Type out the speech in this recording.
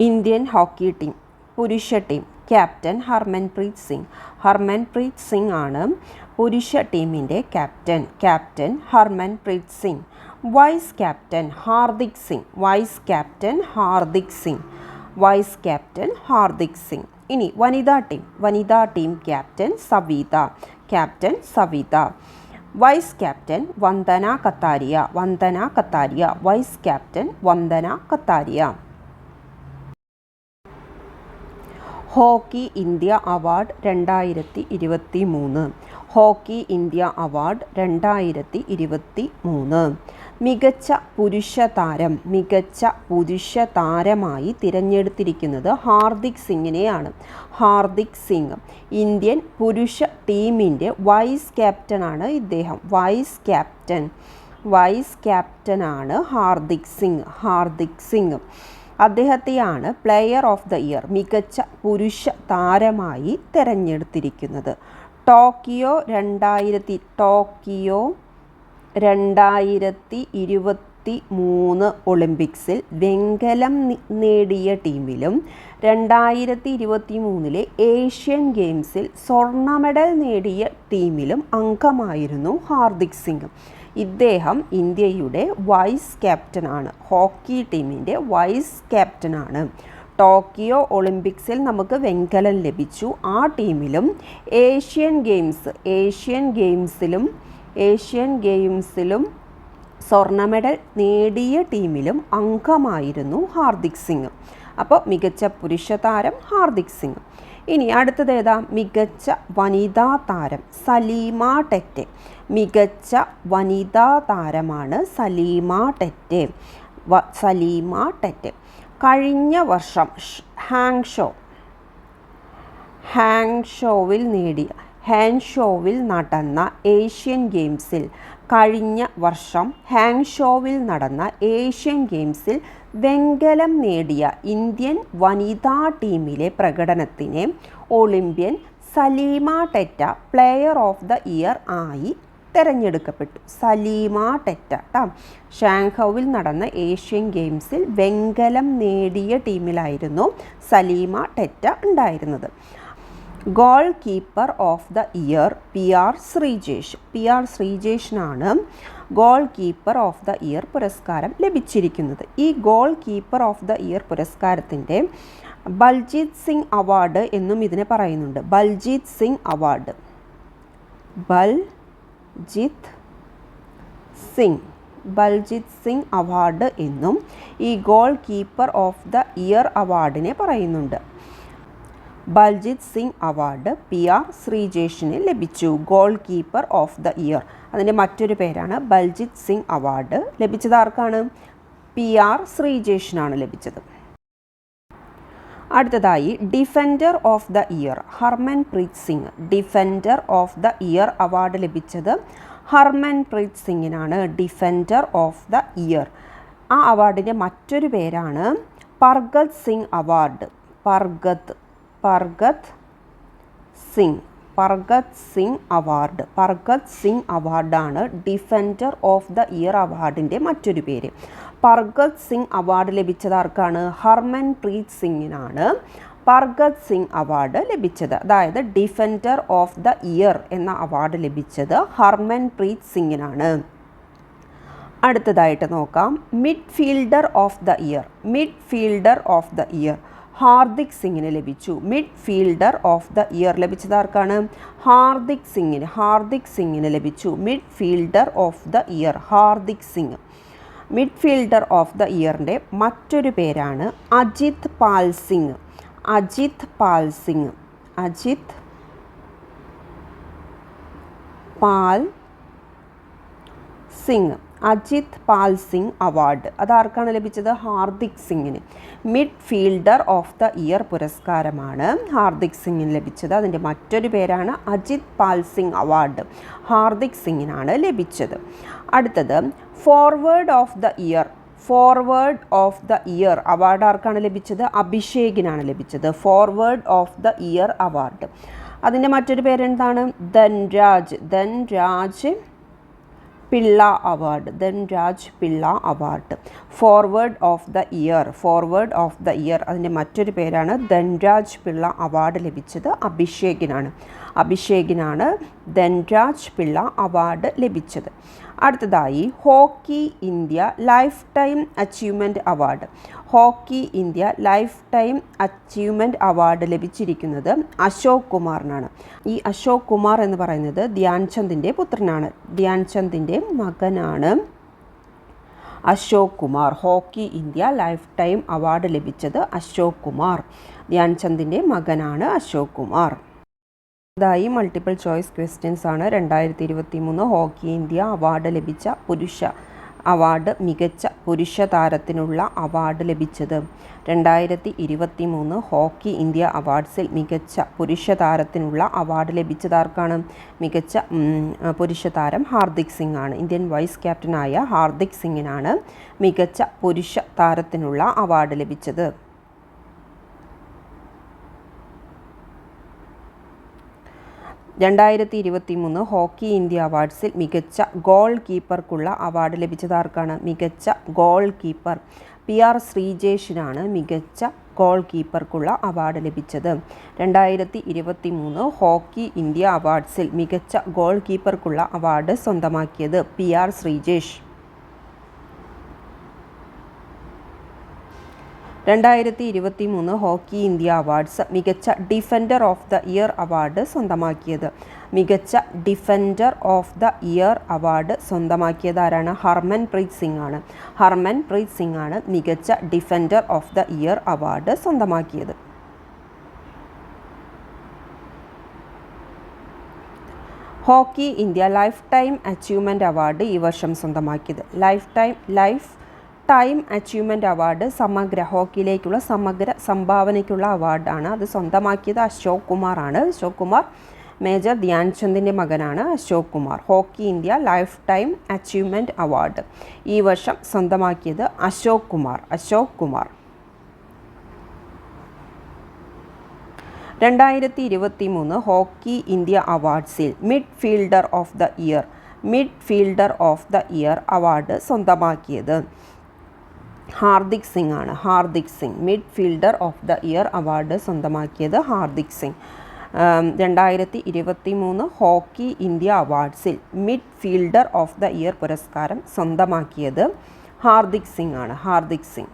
Indian hockey team പുരുഷ team captain Harmanpreet Singh. Harmanpreet Singh ആണ് പുരുഷ ടീമിൻ്റെ captain Harmanpreet Singh. Vice captain Hardik Singh. Vice captain Hardik Singh. ഇനി വനിതാ team captain Savita. Vice captain Vandana Kataria. Vice captain Vandana Kataria. Hockey India award 2023. Hockey India award 2023. മികച്ച പുരുഷ താരമായി തിരഞ്ഞെടുത്തിരിക്കുന്നത് ഹാർദിക് സിംഗിനെയാണ്. ഹാർദിക് സിംഗ് ഇന്ത്യൻ പുരുഷ ടീമിൻ്റെ വൈസ് ക്യാപ്റ്റനാണ് ഇദ്ദേഹം. വൈസ് ക്യാപ്റ്റനാണ് ഹാർദിക് സിംഗ്. അദ്ദേഹത്തെയാണ് പ്ലെയർ ഓഫ് ദ ഇയർ മികച്ച പുരുഷ താരമായി തിരഞ്ഞെടുത്തിരിക്കുന്നത്. ടോക്കിയോ 2023 ഒളിമ്പിക്സിൽ വെങ്കലം നേടിയ ടീമിലും 2023 ഏഷ്യൻ ഗെയിംസിൽ സ്വർണ്ണ മെഡൽ നേടിയ ടീമിലും അംഗമായിരുന്നു ഹാർദിക് സിംഗ്. ഇദ്ദേഹം ഇന്ത്യയുടെ വൈസ് ക്യാപ്റ്റനാണ്. ഹോക്കി ടീമിൻ്റെ വൈസ് ക്യാപ്റ്റനാണ്. ടോക്കിയോ ഒളിമ്പിക്സിൽ നമുക്ക് വെങ്കലം ലഭിച്ചു. ആ ടീമിലും ഏഷ്യൻ ഗെയിംസിലും സ്വർണ്ണ മെഡൽ നേടിയ ടീമിലും അംഗമായിരുന്നു ഹാർദിക് സിംഗ്. അപ്പോൾ മികച്ച പുരുഷ താരം ഹാർദിക് സിംഗ്. ഇനി അടുത്തത് ഏതാ? മികച്ച വനിതാ താരം സലീമ ടെറ്റെ. മികച്ച വനിതാ താരമാണ് സലീമ ടെറ്റെ. കഴിഞ്ഞ വർഷം ഹാങ്ഷോവിൽ നടന്ന ഏഷ്യൻ ഗെയിംസിൽ വെങ്കലം നേടിയ ഇന്ത്യൻ വനിതാ ടീമിലെ പ്രകടനത്തിന് olympian Salima Tete player of the year ആയി തിരഞ്ഞെടുക്കപ്പെട്ടു. സലീമ ടെറ്റ ഷാങ്ഹൌവിൽ നടന്ന ഏഷ്യൻ ഗെയിംസിൽ വെങ്കലം നേടിയ ടീമിലായിരുന്നു സലീമ ടെറ്റ ഉണ്ടായിരുന്നത്. Goalkeeper of the year PR ശ്രീജേഷിനാണ് goalkeeper of the year പുരസ്കാരം ലഭിച്ചിരിക്കുന്നത്. ഈ goalkeeper of the year പുരസ്കാരത്തിൻ്റെ ബൽജീത് സിംഗ് അവാർഡ് എന്നും ഇതിനെ പറയുന്നുണ്ട്. ബൽജീത് സിംഗ് അവാർഡ് എന്നും ഈ goalkeeper of the year അവാർഡിനെ പറയുന്നുണ്ട്. ബൽജീത് സിംഗ് അവാർഡ് PR ശ്രീജേഷിന് ലഭിച്ചു. Goalkeeper of the year അതിൻ്റെ മറ്റൊരു പേരാണ് ബൽജീത് സിംഗ് അവാർഡ്. ലഭിച്ചത് ആർക്കാണ്? PR ശ്രീജേഷിനാണ് ലഭിച്ചത്. അടുത്തതായി defender of the year Harmanpreet Singh. Defender of the year award ലഭിച്ചത് ഹർമൻപ്രീത് സിംഗിനാണ്. Defender of the year. ആ അവാർഡിൻ്റെ മറ്റൊരു പേരാണ് പർഗത് സിംഗ് അവാർഡ്. പർഗത് സിംഗ് അവാർഡാണ് ഡിഫൻഡർ ഓഫ് ദ ഇയർ അവാർഡിൻ്റെ മറ്റൊരു പേര്. പർഗത് സിംഗ് അവാർഡ് ലഭിച്ചത് ആർക്കാണ്? ഹർമൻപ്രീത് സിംഗിനാണ് പർഗത് സിംഗ് അവാർഡ് ലഭിച്ചത്. അതായത് ഡിഫൻഡർ ഓഫ് ദ ഇയർ എന്ന അവാർഡ് ലഭിച്ചത് ഹർമൻപ്രീത് സിംഗിനാണ്. അടുത്തതായിട്ട് നോക്കാം. Midfielder of the year Hardik സിംഗിന് ലഭിച്ചു. മിഡ്ഫീൽഡർ ഓഫ് ദ ഇയർ ലഭിച്ചത് ആർക്കാണ്? ഹാർദിക് സിംഗിന് ലഭിച്ചു. Midfielder of the year Hardik Singh. Midfielder of the ഇയറിൻ്റെ മറ്റൊരു പേരാണ് അജിത് പാൽ സിംഗ്. അജിത് പാൽ സിംഗ് അവാർഡ് അതാർക്കാണ് ലഭിച്ചത്? ഹാർദിക് സിംഗിന്. മിഡ്ഫീൽഡർ ഓഫ് ദ ഇയർ പുരസ്കാരമാണ് ഹാർദിക് സിംഗിന് ലഭിച്ചത്. അതിൻ്റെ മറ്റൊരു പേരാണ് അജിത് പാൽ സിംഗ് അവാർഡ്. ഹാർദിക് സിംഗിനാണ് ലഭിച്ചത്. അടുത്തത് forward of the year award ആർക്കാണ് ലഭിച്ചത്? അഭിഷേകിനാണ് ലഭിച്ചത്. Forward of the year award. അതിൻ്റെ മറ്റൊരു പേരെന്താണ്? Dhanraj Pillai award, Dhanraj Pillai award. Forward of the year, forward of the year അതിൻ്റെ മറ്റൊരു പേരാണ് ധൻരാജ് പിള്ള അവാർഡ് ലഭിച്ചത് അഭിഷേകിനാണ്. അഭിഷേകിനാണ് ധൻരാജ് പിള്ള അവാർഡ് ലഭിച്ചത്. അടുത്തതായി hockey India lifetime achievement award. Hockey India lifetime achievement award ലഭിച്ചിരിക്കുന്നത് അശോക് കുമാറിനാണ്. ഈ അശോക് കുമാർ എന്ന് പറയുന്നത് ധ്യാൻചന്ദിൻ്റെ പുത്രനാണ്. ധ്യാൻചന്ദിൻ്റെ മകനാണ് Ashok Kumar. Hockey India life time award ലഭിച്ചത് അശോക് കുമാർ. ധ്യാൻചന്ദിൻ്റെ മകനാണ് അശോക് കുമാർ. അതായി മൾട്ടിപ്പിൾ ചോയ്സ് ക്വസ്റ്റ്യൻസ് ആണ്. 2023 ഹോക്കി ഇന്ത്യ അവാർഡ് ലഭിച്ച പുരുഷ അവാർഡ് മികച്ച പുരുഷ താരത്തിനുള്ള അവാർഡ് ലഭിച്ചത്. 2023 ഹോക്കി ഇന്ത്യ അവാർഡ്സിൽ മികച്ച പുരുഷ താരത്തിനുള്ള അവാർഡ് ലഭിച്ചതാർക്കാണ്? മികച്ച പുരുഷ താരം ഹാർദിക് സിംഗ് ആണ്. ഇന്ത്യൻ വൈസ് ക്യാപ്റ്റനായ ഹാർദിക് സിംഗിനാണ് മികച്ച പുരുഷ താരത്തിനുള്ള അവാർഡ് ലഭിച്ചത്. 2023 ഹോക്കി ഇന്ത്യ അവാർഡ്സിൽ മികച്ച ഗോൾ കീപ്പർക്കുള്ള അവാർഡ് ലഭിച്ചതാർക്കാണ്? മികച്ച ഗോൾ കീപ്പർ PR ശ്രീജേഷിനാണ് മികച്ച ഗോൾ കീപ്പർക്കുള്ള അവാർഡ് ലഭിച്ചത്. 2023 ഹോക്കി ഇന്ത്യ അവാർഡ്സിൽ മികച്ച ഗോൾ കീപ്പർക്കുള്ള അവാർഡ് സ്വന്തമാക്കിയത് PR ശ്രീജേഷ്. 2023 ഹോക്കി ഇന്ത്യ അവാർഡ്സ് മികച്ച defender of the year award സ്വന്തമാക്കിയത്. മികച്ച defender of the year award സ്വന്തമാക്കിയത് ആരാണ്? ഹർമൻപ്രീത് സിംഗ് ആണ്. ഹർമൻപ്രീത് സിംഗ് ആണ് മികച്ച defender of the year award സ്വന്തമാക്കിയത്. Hockey India lifetime achievement award ഈ വർഷം സ്വന്തമാക്കിയത്. ലൈഫ് ടൈം അച്ചീവ്മെൻറ്റ് അവാർഡ് സമഗ്ര ഹോക്കിയിലേക്കുള്ള സമഗ്ര സംഭാവനയ്ക്കുള്ള അവാർഡാണ്. അത് സ്വന്തമാക്കിയത് അശോക് കുമാറാണ്. അശോക് കുമാർ മേജർ ധ്യാൻചന്ദിൻ്റെ മകനാണ് Ashok Kumar. Hockey India lifetime achievement award ഈ വർഷം സ്വന്തമാക്കിയത് അശോക് കുമാർ. 2023 ഹോക്കി ഇന്ത്യ അവാർഡ്സിൽ midfielder of the year award സ്വന്തമാക്കിയത് ഹാർദിക് സിംഗ് ആണ്. Hardik Singh midfielder of the year award സ്വന്തമാക്കിയത് ഹാർദിക് സിംഗ്. 2023 ഹോക്കി ഇന്ത്യ അവാർഡ്സിൽ മിഡ്ഫീൽഡർ ഓഫ് ദ ഇയർ പുരസ്കാരം സ്വന്തമാക്കിയത് ഹാർദിക് സിംഗ് ആണ്. ഹാർദിക് സിംഗ്.